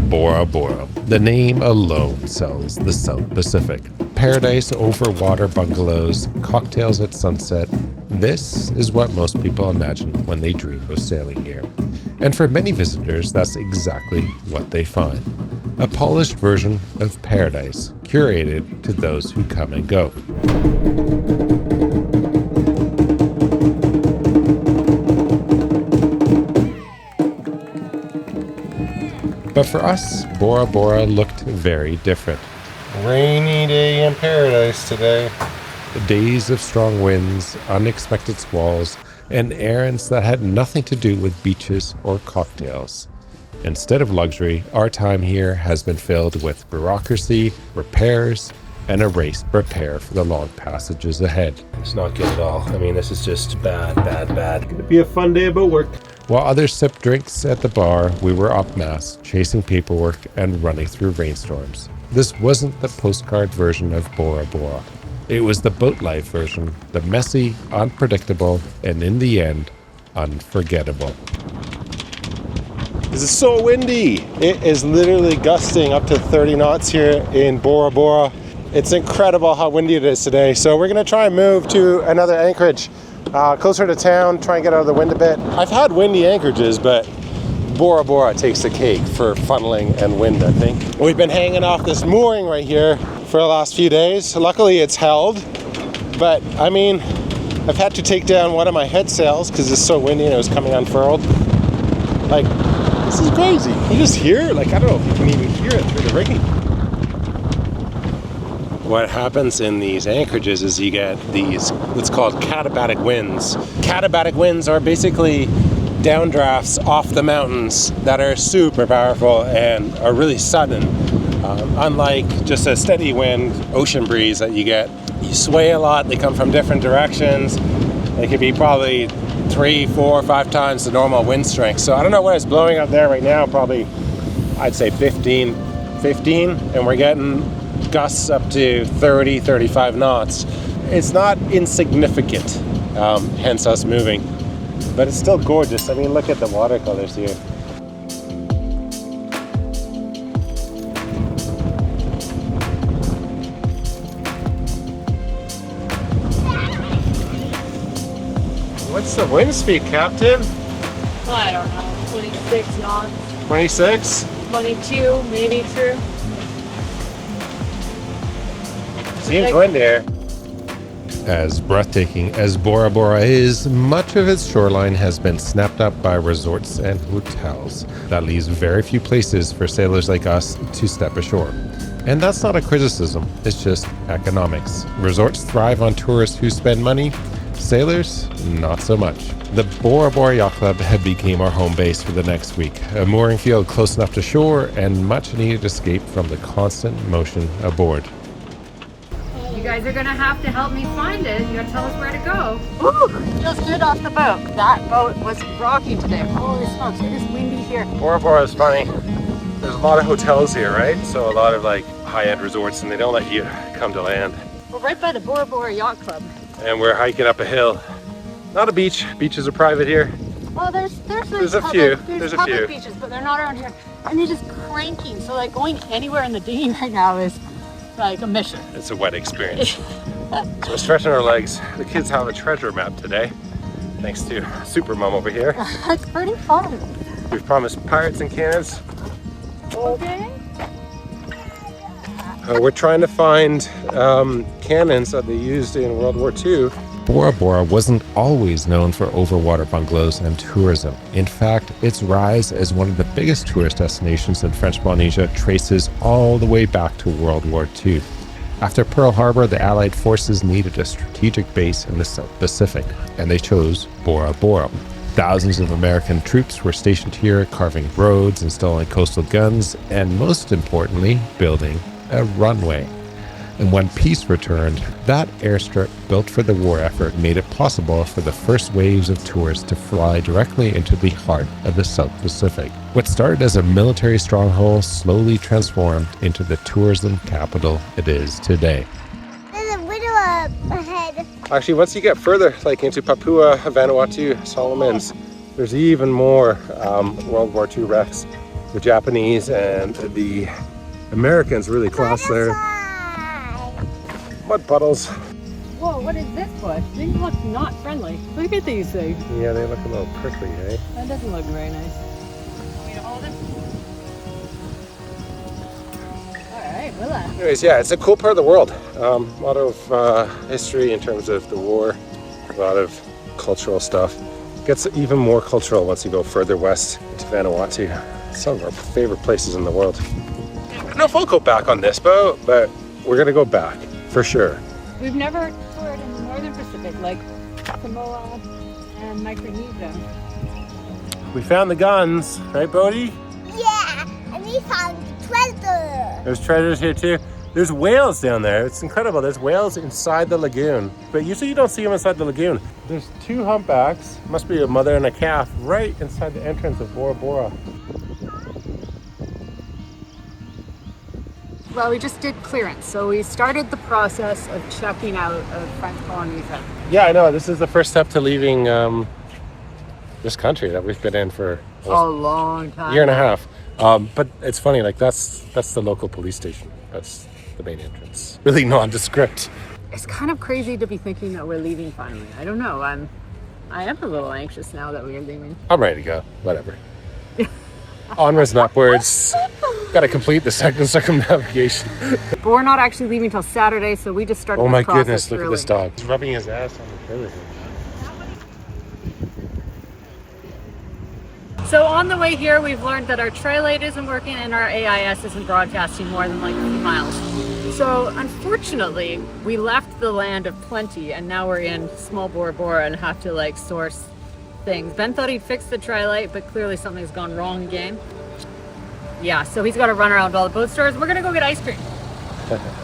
Bora Bora. The name alone sells the South Pacific. Paradise over water bungalows, cocktails at sunset. This is what most people imagine when they dream of sailing here. And for many visitors, that's exactly what they find. A polished version of paradise, curated to those who come and go. But for us, Bora Bora looked very different. Rainy day in paradise today. Days of strong winds, unexpected squalls, and errands that had nothing to do with beaches or cocktails. Instead of luxury, our time here has been filled with bureaucracy, repairs, and a race to prepare for the long passages ahead. It's not good at all. I mean, this is just bad. Gonna be a fun day about work. While others sipped drinks at the bar, we were en masse, chasing paperwork and running through rainstorms. This wasn't the postcard version of Bora Bora. It was the boat life version, the messy, unpredictable, and in the end, unforgettable. This is so windy. It is literally gusting up to 30 knots here in Bora Bora. It's incredible how windy it is today. So we're gonna try and move to another anchorage closer to town, try and get out of the wind a bit. I've had windy anchorages, but Bora Bora takes the cake for funneling and wind, I think. We've been hanging off this mooring right here for the last few days. Luckily it's held, but I mean, I've had to take down one of my head sails because it's so windy and it was coming unfurled. Like, this is crazy. You just hear, like, I don't know if you can even hear it through the rigging. What happens in these anchorages is you get these, what's called katabatic winds. Katabatic winds are basically downdrafts off the mountains that are super powerful and are really sudden. Unlike just a steady wind, ocean breeze that you get. You sway a lot, they come from different directions. They could be probably 3, 4, 5 times the normal wind strength. So I don't know what it's blowing up there right now, probably I'd say 15, and we're getting gusts up to 30, 35 knots. It's not insignificant, hence us moving, but it's still gorgeous. I mean, look at the watercolors here. What's the wind speed, Captain? I don't know, 26 knots. 26? 22, maybe through. Seems wind here. As breathtaking as Bora Bora is, much of its shoreline has been snapped up by resorts and hotels. That leaves very few places for sailors like us to step ashore. And that's not a criticism, it's just economics. Resorts thrive on tourists who spend money. Sailors, not so much. The Bora Bora Yacht Club had became our home base for the next week. A mooring field close enough to shore and much needed escape from the constant motion aboard. You guys are gonna have to help me find it. You gotta tell us where to go. Ooh, just good off the boat. That boat was rocking today. Holy smokes, it is windy here. Bora Bora is funny. There's a lot of hotels here, right? So a lot of like high-end resorts, and they don't let you come to land. We're right by the Bora Bora Yacht Club. And we're hiking up a hill. Not a beach. Beaches are private here. Well, there's a few. There's public beaches, but they're not around here. And they're just cranking. So like going anywhere in the dinghy right now is like a mission. It's a wet experience. So we're stretching our legs. The kids have a treasure map today, thanks to Super Mom over here. It's pretty fun. We've promised pirates and cannons. Okay. We're trying to find cannons that they used in World War II. Bora Bora wasn't always known for overwater bungalows and tourism. In fact, its rise as one of the biggest tourist destinations in French Polynesia traces all the way back to World War II. After Pearl Harbor, the Allied forces needed a strategic base in the South Pacific, and they chose Bora Bora. Thousands of American troops were stationed here, carving roads, installing coastal guns, and most importantly, building a runway. And when peace returned, that airstrip built for the war effort made it possible for the first waves of tourists to fly directly into the heart of the South Pacific. What started as a military stronghold slowly transformed into the tourism capital it is today. There's a window up ahead. Actually, once you get further, like into Papua, Vanuatu, Solomons, there's even more World War II wrecks. The Japanese and the Americans really class their mud puddles. Whoa, what is this bush? These look not friendly. Look at these things. Yeah, they look a little prickly, eh? That doesn't look very nice. Want me to hold it? Alright, Willa. Anyways, yeah, it's a cool part of the world. A lot of history in terms of the war, a lot of cultural stuff. Gets even more cultural once you go further west to Vanuatu. Some of our favorite places in the world. I don't know if we'll go back on this boat, but we're gonna go back for sure. We've never toured in the northern Pacific like Samoa and Micronesia. We found the guns, right, Bodhi? Yeah, and we found treasure. There's treasures here too. There's whales down there. It's incredible. There's whales inside the lagoon, but usually you don't see them inside the lagoon. There's two humpbacks, must be a mother and a calf, right inside the entrance of Bora Bora. Well, we just did clearance, so we started the process of checking out of French Polynesia. Yeah, I know. This is the first step to leaving this country that we've been in for A long time. a year and a half. But it's funny, like that's the local police station. That's the main entrance. Really nondescript. It's kind of crazy to be thinking that we're leaving finally. I don't know. I am a little anxious now that we're leaving. I'm ready to go. Whatever. Onwards and upwards. Got to complete the second circumnavigation. But we're not actually leaving till Saturday, so we just started Oh the my process goodness, look at early. this dog. He's rubbing his ass on the trailer. So on the way here, we've learned that our Tri-Lite isn't working and our AIS isn't broadcasting more than like 3 miles. So unfortunately, we left the land of plenty and now we're in small Bora Bora and have to like source things. Ben thought he'd fix the Tri-Lite, but clearly something's gone wrong again. Yeah, so he's got to run around all the boat stores. We're gonna go get ice cream.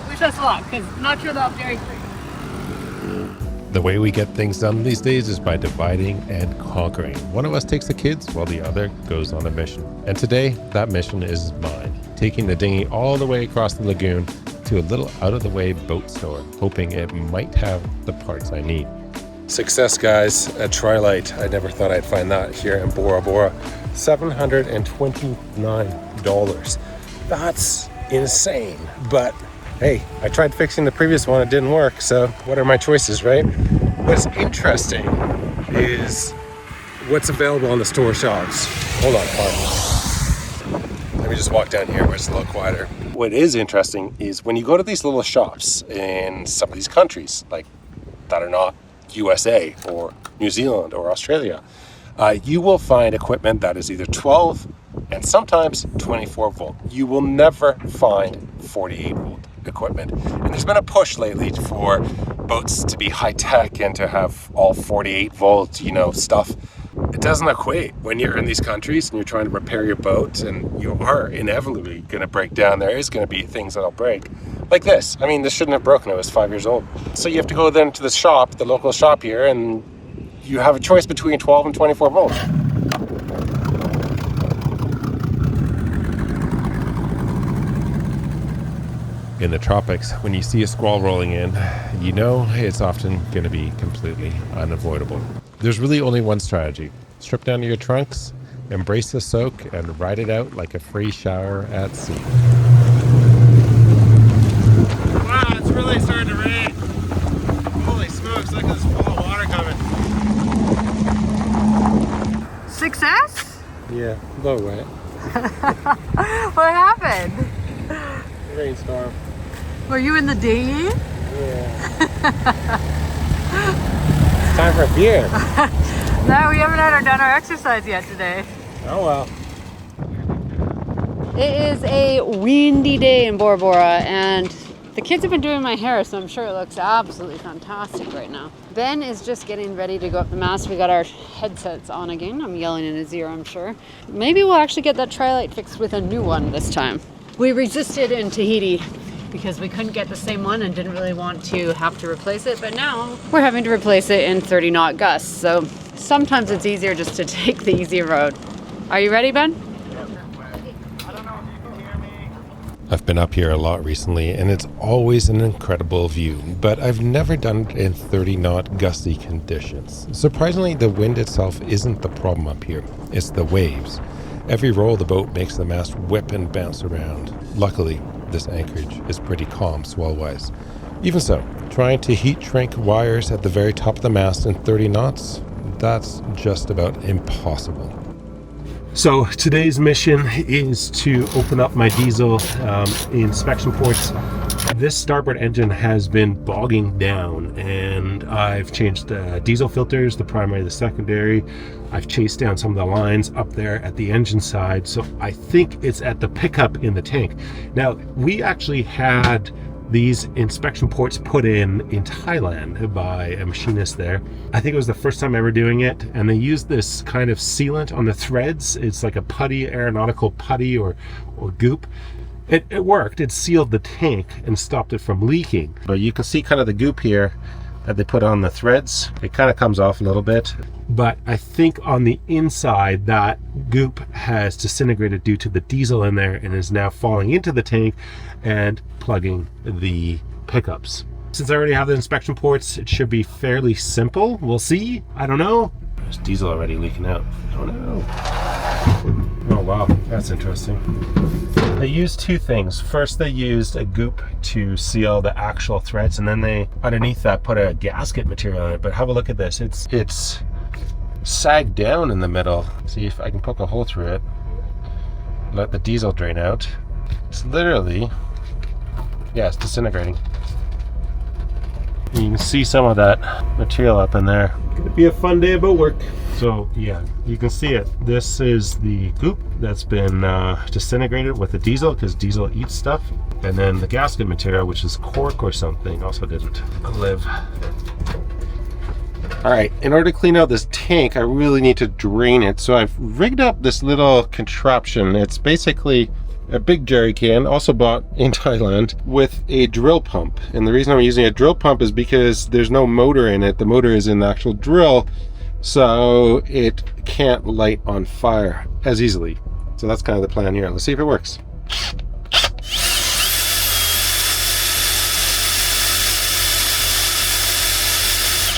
Wish us luck, because I'm not sure that'll be ice cream. The way we get things done these days is by dividing and conquering. One of us takes the kids while the other goes on a mission. And today, that mission is mine, taking the dinghy all the way across the lagoon to a little out-of-the-way boat store, hoping it might have the parts I need. Success, guys, at Tri-Lite. I never thought I'd find that here in Bora Bora. $729. That's insane. But hey, I tried fixing the previous one, it didn't work, so what are my choices, right? What's interesting is what's available on the store shelves. Hold on, let me just walk down here where it's a little quieter. What is interesting is when you go to these little shops in some of these countries, like that are not USA or New Zealand or Australia, you will find equipment that is either 12 and sometimes 24 volt. You will never find 48 volt equipment. And there's been a push lately for boats to be high tech and to have all 48 volt, stuff. It doesn't equate when you're in these countries and you're trying to repair your boat, and you are inevitably going to break down. There is going to be things that'll break. Like this. I mean, this shouldn't have broken. It was 5 years old. So you have to go then to the shop, the local shop here, and you have a choice between 12 and 24 volts. In the tropics, when you see a squall rolling in, you know it's often going to be completely unavoidable. There's really only one strategy. Strip down to your trunks, embrace the soak, and ride it out like a free shower at sea. Wow, it's really starting to rain. Holy smokes, look at this full of water coming. Success? Yeah, a little wet. What happened? Rainstorm. Were you in the dinghy? Yeah. It's time for a beer. No, we haven't done our exercise yet today. Oh well. It is a windy day in Bora Bora, and the kids have been doing my hair, so I'm sure it looks absolutely fantastic right now. Ben is just getting ready to go up the mast. We got our headsets on again. I'm yelling in his ear, I'm sure. Maybe we'll actually get that Tri-Lite fixed with a new one this time. We resisted in Tahiti because we couldn't get the same one and didn't really want to have to replace it, but now we're having to replace it in 30 knot gusts. So sometimes it's easier just to take the easy road. Are you ready, Ben? I've been up here a lot recently, and it's always an incredible view, but I've never done it in 30 knot gusty conditions. Surprisingly, the wind itself isn't the problem up here. It's the waves. Every roll of the boat makes the mast whip and bounce around. Luckily, this anchorage is pretty calm swell-wise. Even so, trying to heat shrink wires at the very top of the mast in 30 knots, that's just about impossible. So today's mission is to open up my diesel inspection ports. This starboard engine has been bogging down, and I've changed the diesel filters, the primary, the secondary. I've chased down some of the lines up there at the engine side, so I think it's at the pickup in the tank. Now, we actually had these inspection ports put in Thailand by a machinist there. I think it was the first time ever doing it, and they used this kind of sealant on the threads. It's like a putty, aeronautical putty or goop. It worked. It sealed the tank and stopped it from leaking. But you can see kind of the goop here that they put on the threads. It kind of comes off a little bit. But I think on the inside, that goop has disintegrated due to the diesel in there and is now falling into the tank and plugging the pickups. Since I already have the inspection ports, it should be fairly simple. We'll see. I don't know. There's diesel already leaking out. Oh no. Oh wow, that's interesting. They used two things. First, they used a goop to seal the actual threads, and then they, underneath that, put a gasket material in it. But have a look at this. It's sagged down in the middle. See if I can poke a hole through it. Let the diesel drain out. It's literally, yeah, it's disintegrating. You can see some of that material up in there. It's gonna be a fun day about work. So yeah, you can see it. This is the goop that's been disintegrated with the diesel, because diesel eats stuff. And then the gasket material, which is cork or something, also didn't live. All right, in order to clean out this tank, I really need to drain it. So I've rigged up this little contraption. It's basically a big jerry can, also bought in Thailand, with a drill pump. And the reason I'm using a drill pump is because there's no motor in it. The motor is in the actual drill, so it can't light on fire as easily. So that's kind of the plan here. Let's see if it works.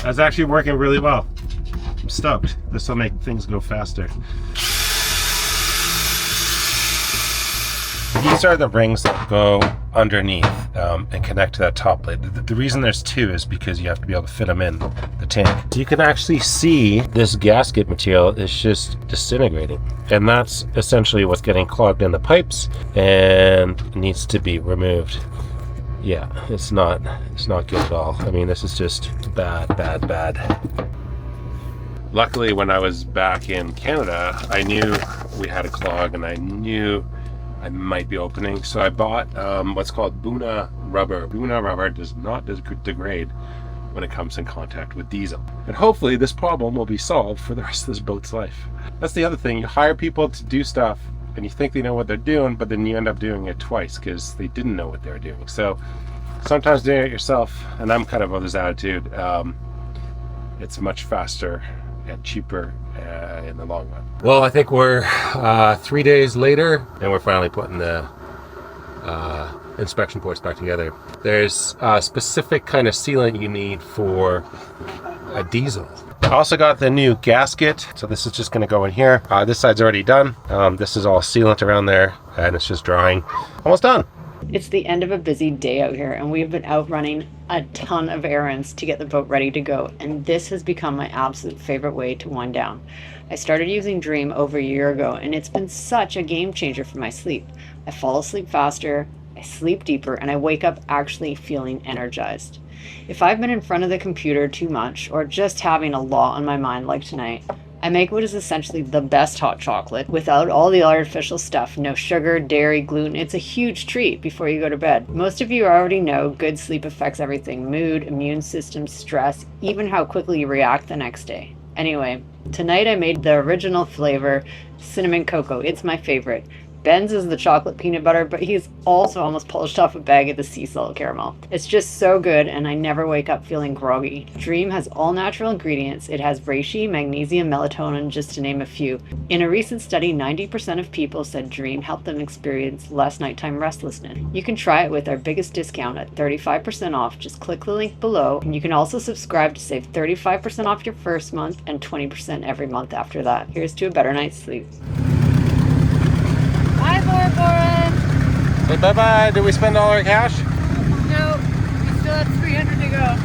That's actually working really well. I'm stoked. This will make things go faster. These are the rings that go underneath and connect to that top plate. The reason there's two is because you have to be able to fit them in the tank. You can actually see this gasket material is just disintegrating, and that's essentially what's getting clogged in the pipes and needs to be removed. Yeah, it's not good at all. I mean, this is just bad. Luckily, when I was back in Canada, I knew we had a clog, and I knew I might be opening, so I bought what's called Buna rubber. Buna rubber does not degrade when it comes in contact with diesel, and hopefully this problem will be solved for the rest of this boat's life. That's the other thing. You hire people to do stuff and you think they know what they're doing, but then you end up doing it twice because they didn't know what they were doing. So sometimes doing it yourself, and I'm kind of this attitude, it's much faster and cheaper in the long run. Well, I think we're 3 days later, and we're finally putting the inspection ports back together. There's a specific kind of sealant you need for a diesel. I also got the new gasket, so this is just going to go in here. This side's already done. This is all sealant around there, and it's just drying. Almost done. It's the end of a busy day out here, and we've been out running a ton of errands to get the boat ready to go, and this has become my absolute favorite way to wind down. I started using Dream over a year ago, and it's been such a game changer for my sleep. I fall asleep faster, I sleep deeper, and I wake up actually feeling energized. If I've been in front of the computer too much, or just having a lot on my mind like tonight, I make what is essentially the best hot chocolate without all the artificial stuff. No sugar, dairy, gluten. It's a huge treat before you go to bed. Most of you already know good sleep affects everything: mood, immune system, stress, even how quickly you react the next day. Anyway, tonight I made the original flavor, cinnamon cocoa. It's my favorite. Ben's is the chocolate peanut butter, but he's also almost polished off a bag of the sea salt caramel. It's just so good, and I never wake up feeling groggy. Dream has all natural ingredients. It has reishi, magnesium, melatonin, just to name a few. In a recent study, 90% of people said Dream helped them experience less nighttime restlessness. You can try it with our biggest discount at 35% off. Just click the link below, and you can also subscribe to save 35% off your first month and 20% every month after that. Here's to a better night's sleep. Say bye-bye. Did we spend all our cash? No, we still have 300 to go.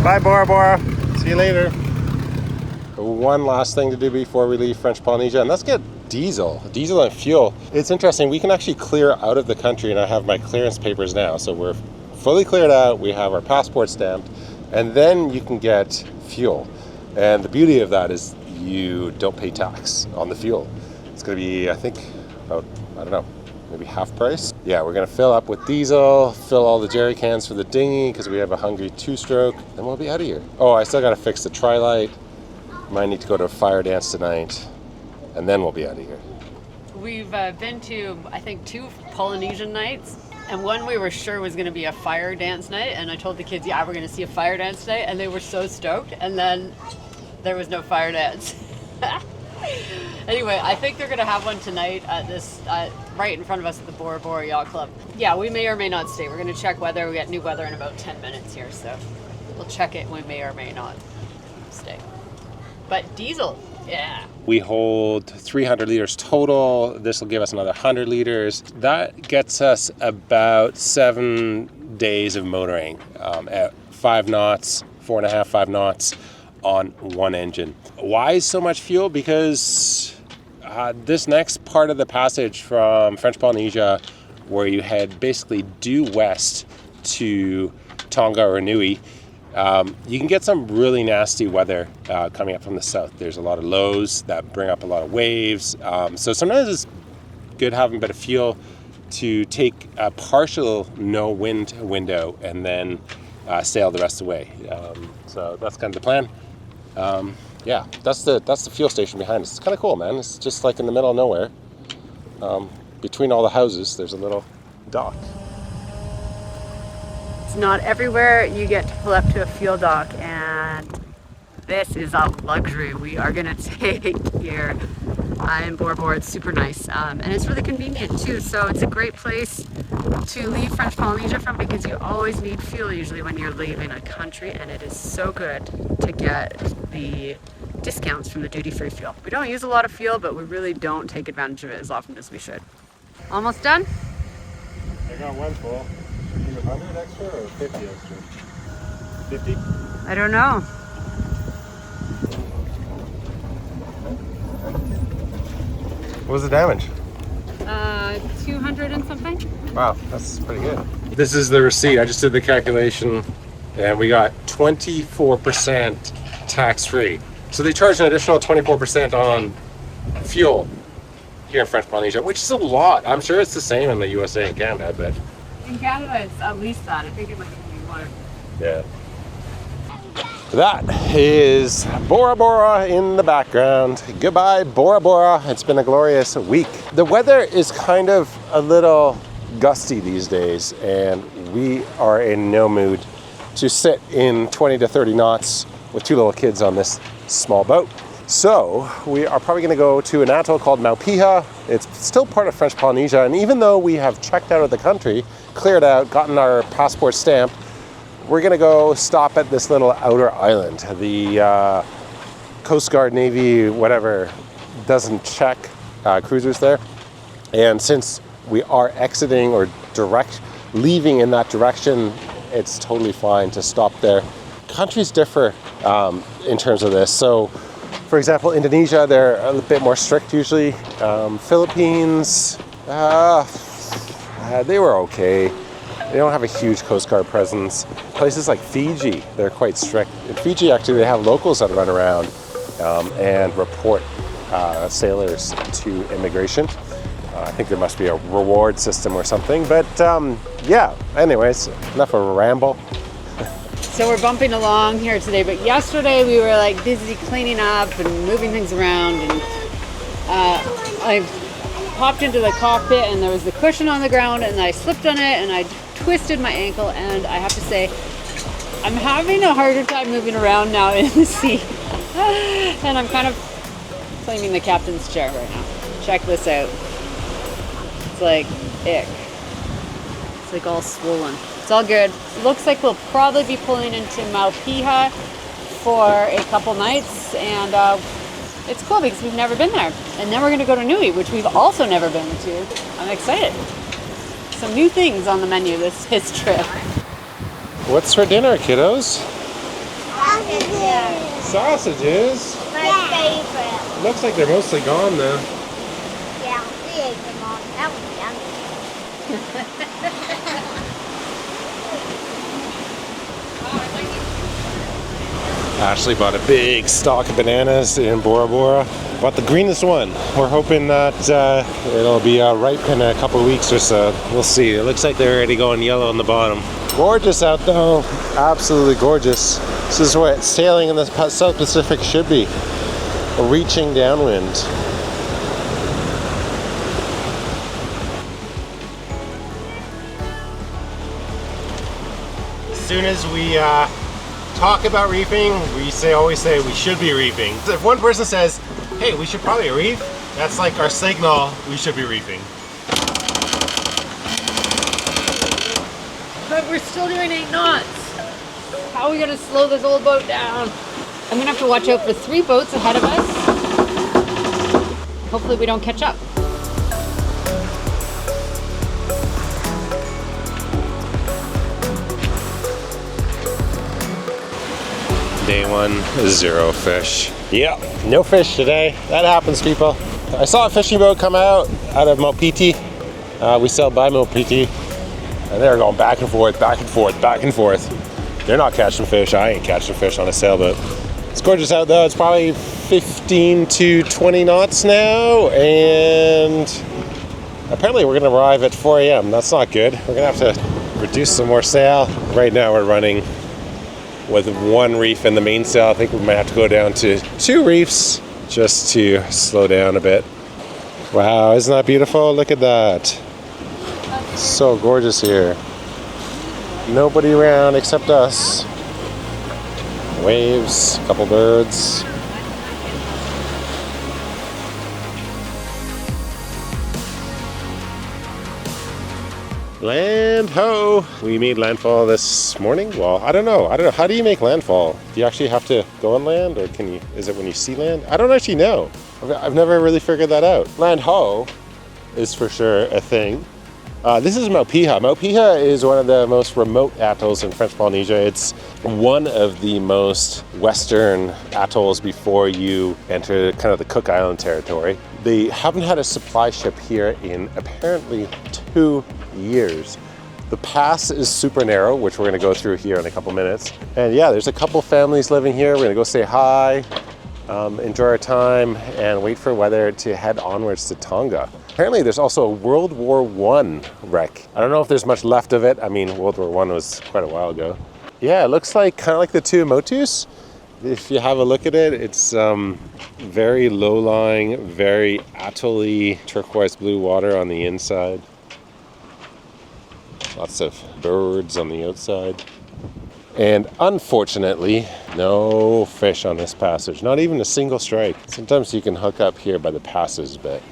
Bye, Bora Bora. See you later. One last thing to do before we leave French Polynesia, and let's get diesel and fuel. It's interesting, we can actually clear out of the country, and I have my clearance papers now, so we're fully cleared out, we have our passport stamped, and then you can get fuel. And the beauty of that is you don't pay tax on the fuel. It's going to be, I think, about, I don't know, maybe half price. Yeah, we're going to fill up with diesel, fill all the jerry cans for the dinghy because we have a hungry two-stroke, and we'll be out of here. Oh, I still got to fix the tri-light. Might need to go to a fire dance tonight, and then we'll be out of here. We've been to, I think, 2 Polynesian nights, and one we were sure was going to be a fire dance night, and I told the kids, yeah, we're going to see a fire dance tonight, and they were so stoked, and then there was no fire dance. Anyway, I think they're going to have one tonight at this, right in front of us at the Bora Bora Yacht Club. Yeah, we may or may not stay. We're going to check weather. We get new weather in about 10 minutes here, so we'll check it. We may or may not stay. But diesel, yeah. We hold 300 liters total. This will give us another 100 liters. That gets us about 7 days of motoring at 5 knots, 4.5, 5 knots on one engine. Why so much fuel? Because this next part of the passage from French Polynesia, where you head basically due west to Tonga or Nui, you can get some really nasty weather coming up from the south. There's a lot of lows that bring up a lot of waves. So sometimes it's good having a bit of fuel to take a partial no wind window and then sail the rest of the way. So that's kind of the plan. Yeah, that's the fuel station behind us. It's kind of cool, man. It's just like in the middle of nowhere. Between all the houses, there's a little dock. Not everywhere you get to pull up to a fuel dock, and this is a luxury we are going to take here in Bora Bora. It's super nice, and it's really convenient too, so it's a great place to leave French Polynesia from because you always need fuel usually when you're leaving a country, and it is so good to get the discounts from the duty-free fuel. We don't use a lot of fuel, but we really don't take advantage of it as often as we should. Almost done? I got one full. 100 extra or 50 extra? 50? I don't know. What was the damage? 200 and something. Wow, that's pretty good. This is the receipt. I just did the calculation, and we got 24% tax-free. So they charge an additional 24% on fuel here in French Polynesia, which is a lot. I'm sure it's the same in the USA and Canada, but In Canada, it's at least that. I think it might even be more. yeah. That is Bora Bora in the background. Goodbye, Bora Bora. It's been a glorious week. The weather is kind of a little gusty these days, and we are in no mood to sit in 20 to 30 knots with 2 little kids on this small boat. So we are probably going to go to an atoll called Mopelia. It's still part of French Polynesia, and even though we have checked out of the country, cleared out, gotten our passport stamped, we're going to go stop at this little outer island. The Coast Guard, Navy, whatever, doesn't check cruisers there. And since we are exiting or leaving in that direction, it's totally fine to stop there. Countries differ in terms of this. So, for example, Indonesia, they're a bit more strict usually. Philippines, they were okay. They don't have a huge Coast Guard presence. Places like Fiji, they're quite strict. In Fiji, actually, they have locals that run around and report sailors to immigration. I think there must be a reward system or something. But yeah, anyways, enough of a ramble. So we're bumping along here today, but yesterday we were like busy cleaning up and moving things around, and I popped into the cockpit and there was the cushion on the ground and I slipped on it and I twisted my ankle, and I have to say I'm having a harder time moving around now in the sea. And I'm kind of claiming the captain's chair right now. Check this out. It's like ick. It's like all swollen. It's all good. Looks like we'll probably be pulling into Mopelia for a couple nights, and it's cool because we've never been there. And then we're gonna go to Nui, which we've also never been to. I'm excited. Some new things on the menu this trip. What's for dinner, kiddos? Sausages. Sausages? My favorite. Looks like they're mostly gone though. Yeah, we ate them all. That was yummy. Ashley bought a big stalk of bananas in Bora Bora. Bought the greenest one. We're hoping that it'll be ripe in a couple weeks or so. We'll see. It looks like they're already going yellow on the bottom. Gorgeous out though. Absolutely gorgeous. This is what sailing in the South Pacific should be. Reaching downwind. As soon as we talk about reefing, we always say we should be reefing. If one person says, hey, we should probably reef, that's like our signal we should be reefing. But we're still doing 8 knots. How are we gonna slow this old boat down? I'm gonna have to watch out for 3 boats ahead of us. Hopefully we don't catch up. Day 1, 0 fish. Yep, no fish today. That happens, people. I saw a fishing boat come out of Mopelia. We sail by Mopelia, and they're going back and forth, back and forth, back and forth. They're not catching fish. I ain't catching fish on a sailboat. It's gorgeous out though. It's probably 15 to 20 knots now, and apparently we're gonna arrive at 4 a.m. That's not good. We're gonna have to reduce some more sail. Right now we're running with 1 reef in the mainsail. I think we might have to go down to 2 reefs just to slow down a bit. Wow, isn't that beautiful? Look at that. So gorgeous here. Nobody around except us. Waves, a couple birds. Land ho! We made landfall this morning. Well, I don't know. How do you make landfall? Do you actually have to go on land, or is it when you see land? I don't actually know. I've never really figured that out. Land ho is for sure a thing. This is Mopelia. Mopelia is one of the most remote atolls in French Polynesia. It's one of the most western atolls before you enter kind of the Cook Island territory. They haven't had a supply ship here in apparently 2 years. The pass is super narrow, which we're going to go through here in a couple minutes. And yeah, there's a couple families living here. We're going to go say hi, enjoy our time, and wait for weather to head onwards to Tonga. Apparently there's also a World War I wreck. I don't know if there's much left of it. I mean, World War I was quite a while ago. Yeah, it looks like kind of like the two Motus. If you have a look at it, it's very low-lying, very atoll-y, turquoise blue water on the inside. Lots of birds on the outside. And unfortunately, no fish on this passage, not even a single strike. Sometimes you can hook up here by the passes, but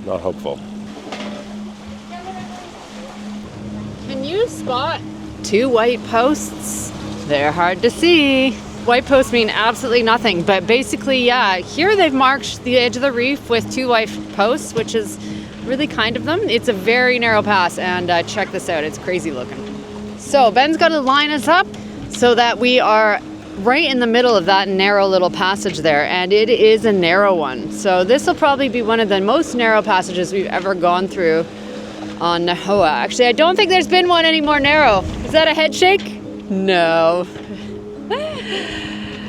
not hopeful. Can you spot 2 white posts? They're hard to see. White posts mean absolutely nothing, but basically, yeah, here they've marked the edge of the reef with 2 white posts, which is really kind of them. It's a very narrow pass, and check this out, it's crazy looking. So Ben's got to line us up so that we are right in the middle of that narrow little passage there, and it is a narrow one. So this will probably be one of the most narrow passages we've ever gone through on Nahoa. Actually, I don't think there's been one any more narrow. Is that a head shake? No.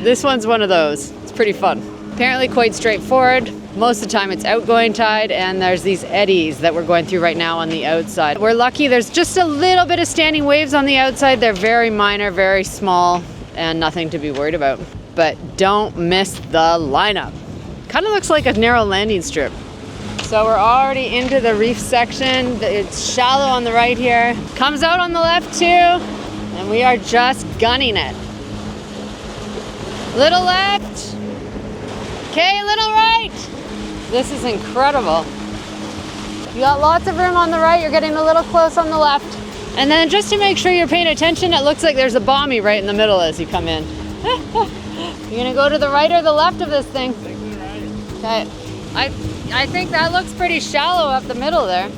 This one's one of those. It's pretty fun. Apparently quite straightforward. Most of the time it's outgoing tide, and there's these eddies that we're going through right now on the outside. We're lucky there's just a little bit of standing waves on the outside. They're very minor, very small, and nothing to be worried about. But don't miss the lineup. Kind of looks like a narrow landing strip. So we're already into the reef section. It's shallow on the right here. Comes out on the left too, and we are just gunning it. Little left. Okay, little right. This is incredible. You got lots of room on the right. You're getting a little close on the left. And then just to make sure you're paying attention, it looks like there's a bommy right in the middle as you come in. You're gonna go to the right or the left of this thing? Okay. I think that looks pretty shallow up the middle there.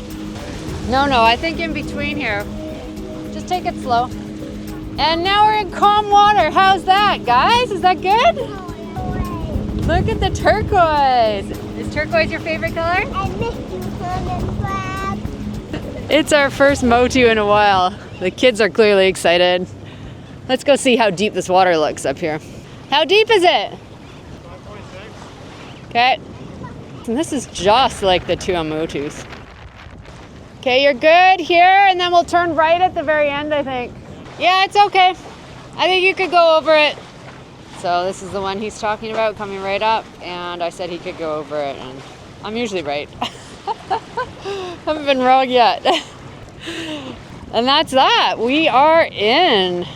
No, I think in between here. Just take it slow. And now we're in calm water. How's that, guys? Is that good? Look at the turquoise. Is turquoise your favorite color? I miss you, Hermit Crab. It's our first motu in a while. The kids are clearly excited. Let's go see how deep this water looks up here. How deep is it? 5.6. Okay. And this is just like the two on motus. Okay, you're good here, and then we'll turn right at the very end, I think. Yeah, it's okay. I think you could go over it. So this is the one he's talking about, coming right up, and I said he could go over it, and I'm usually right. Haven't been wrong yet. And that's that. We are in.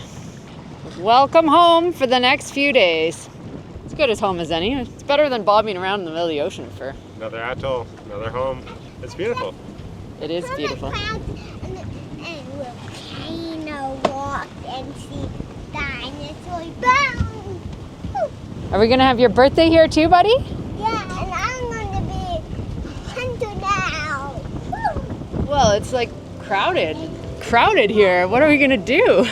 Welcome home for the next few days. It's good as home as any. It's better than bobbing around in the middle of the ocean for. Another atoll, another home. It's beautiful. It is beautiful. And we'll kind of walk and see dinosaurs. Boom! Are we gonna have your birthday here too, buddy? Yeah, and I'm going to be hunter now. Well, it's like crowded here. What are we gonna do?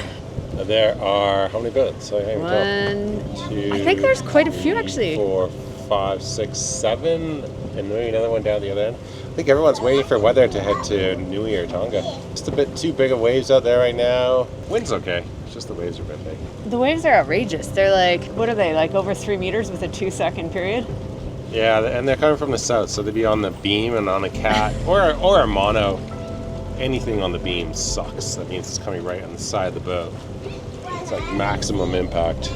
There are how many boats? I can't even tell. 1, 2, I think there's quite a few actually. 4, 5, 6, 7, and maybe another one down the other end. I think everyone's waiting for weather to head to Nui or Tonga. Just a bit too big of waves out there right now. Wind's okay. It's just the waves are a bit big. The waves are outrageous. They're like, what are they, like over 3 meters with a 2-second period? Yeah, and they're coming from the south, so they'd be on the beam and on a cat or a mono. Anything on the beam sucks. That means it's coming right on the side of the boat. It's like maximum impact.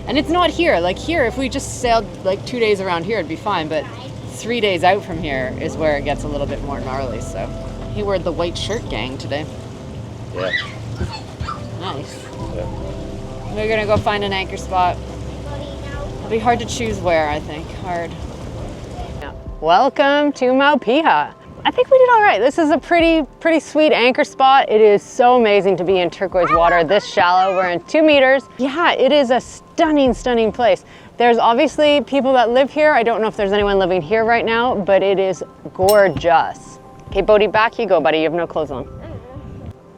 And it's not here. Like here, if we just sailed like 2 days around here, it'd be fine. But 3 days out from here is where it gets a little bit more gnarly. So he wore the white shirt gang today. Yeah. Nice. Yeah. We're gonna go find an anchor spot. It'll be hard to choose where, I think. Hard. Yeah. Welcome to Mopelia. I think we did all right. This is a pretty sweet anchor spot. It is so amazing to be in turquoise water this shallow. We're in 2 meters. Yeah, it is a stunning place. There's obviously people that live here. I don't know if there's anyone living here right now, but it is gorgeous. Okay, Bodhi, back you go, buddy. You have no clothes on.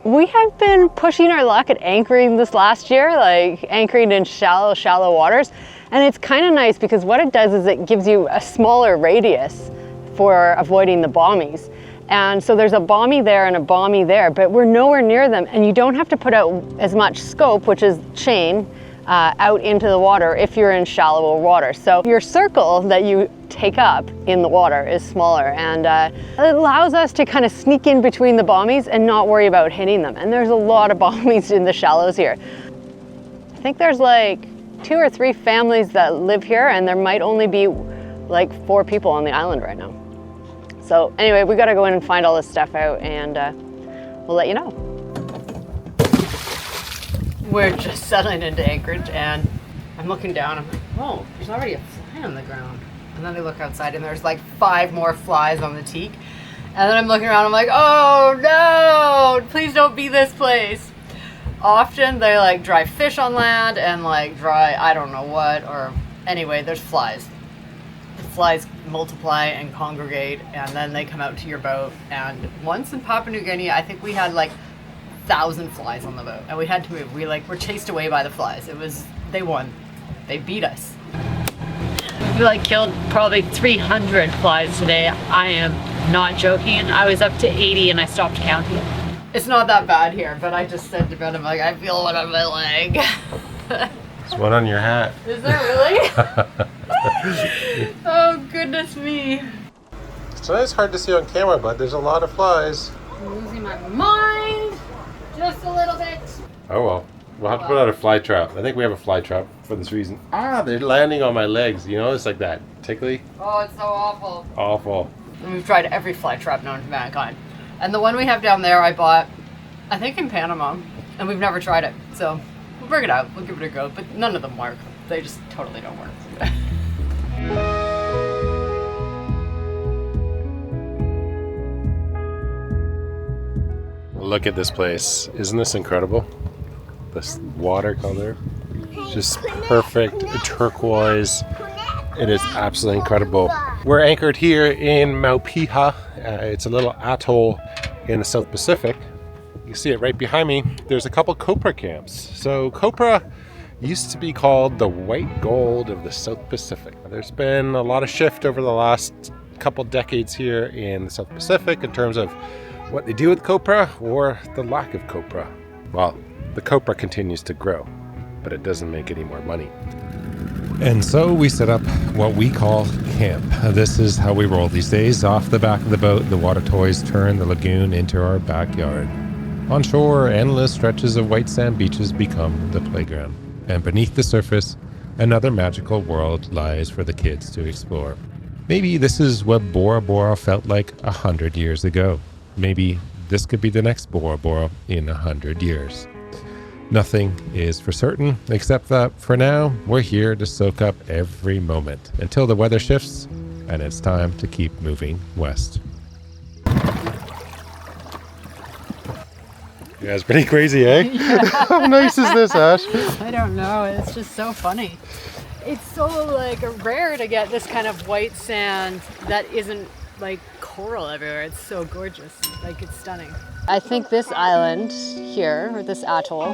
We have been pushing our luck at anchoring this last year, like anchoring in shallow waters. And it's kind of nice because what it does is it gives you a smaller radius for avoiding the bommies. And so there's a bombie there and a bombie there, but we're nowhere near them, and you don't have to put out as much scope, which is chain, out into the water if you're in shallower water. So your circle that you take up in the water is smaller, and it allows us to kind of sneak in between the bombies and not worry about hitting them. And there's a lot of bombies in the shallows here. I think there's like 2 or 3 families that live here, and there might only be like 4 people on the island right now. So anyway, we gotta go in and find all this stuff out, and we'll let you know. We're just settling into Anchorage, and I'm looking down, I'm like, whoa, there's already a fly on the ground. And then I look outside and there's like 5 more flies on the teak. And then I'm looking around, I'm like, oh no, please don't be this place. Often they like dry fish on land and like dry, I don't know what, or anyway, there's flies. The flies multiply and congregate, and then they come out to your boat. And once in Papua New Guinea, I think we had like 1,000 flies on the boat, and we had to move. We were chased away by the flies. They won. They beat us. We like killed probably 300 flies today. I am not joking. I was up to 80 and I stopped counting. It's not that bad here, but I just said to Ben, I'm like, I feel one on my leg. There's one on your hat. Is there really? Oh, goodness me. Sometimes it's hard to see on camera, but there's a lot of flies. I'm losing my mind just a little bit. Oh well. We'll have to put out a fly trap. I think we have a fly trap for this reason. Ah, they're landing on my legs. You know, it's like that. Tickly. Oh, it's so awful. Awful. And we've tried every fly trap known to mankind. And the one we have down there I bought, I think in Panama, and we've never tried it. So we'll bring it out. We'll give it a go. But none of them work. They just totally don't work. Look at this place. Isn't this incredible? This watercolor. Just perfect turquoise. It is absolutely incredible. We're anchored here in Mopelia. It's a little atoll in the South Pacific. You see it right behind me. There's a couple copra camps. So copra used to be called the white gold of the South Pacific. There's been a lot of shift over the last couple decades here in the South Pacific in terms of what they do with copra or the lack of copra. Well, the copra continues to grow, but it doesn't make any more money. And so we set up what we call camp. This is how we roll these days. Off the back of the boat, the water toys turn the lagoon into our backyard. On shore, endless stretches of white sand beaches become the playground. And beneath the surface, another magical world lies for the kids to explore. Maybe this is what Bora Bora felt like 100 years ago. Maybe this could be the next Bora Bora in 100 years. Nothing is for certain, except that for now, we're here to soak up every moment until the weather shifts and it's time to keep moving west. Yeah, it's pretty crazy, eh? Yeah. How nice is this, Ash? I don't know. It's just so funny. It's so like rare to get this kind of white sand that isn't like coral everywhere. It's so gorgeous. Like, it's stunning. I think this island here, or this atoll,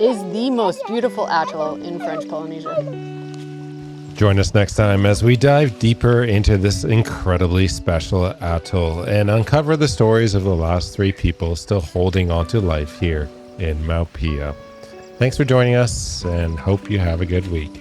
is the most beautiful atoll in French Polynesia. Join us next time as we dive deeper into this incredibly special atoll and uncover the stories of the last 3 people still holding on to life here in Mopelia. Thanks for joining us and hope you have a good week.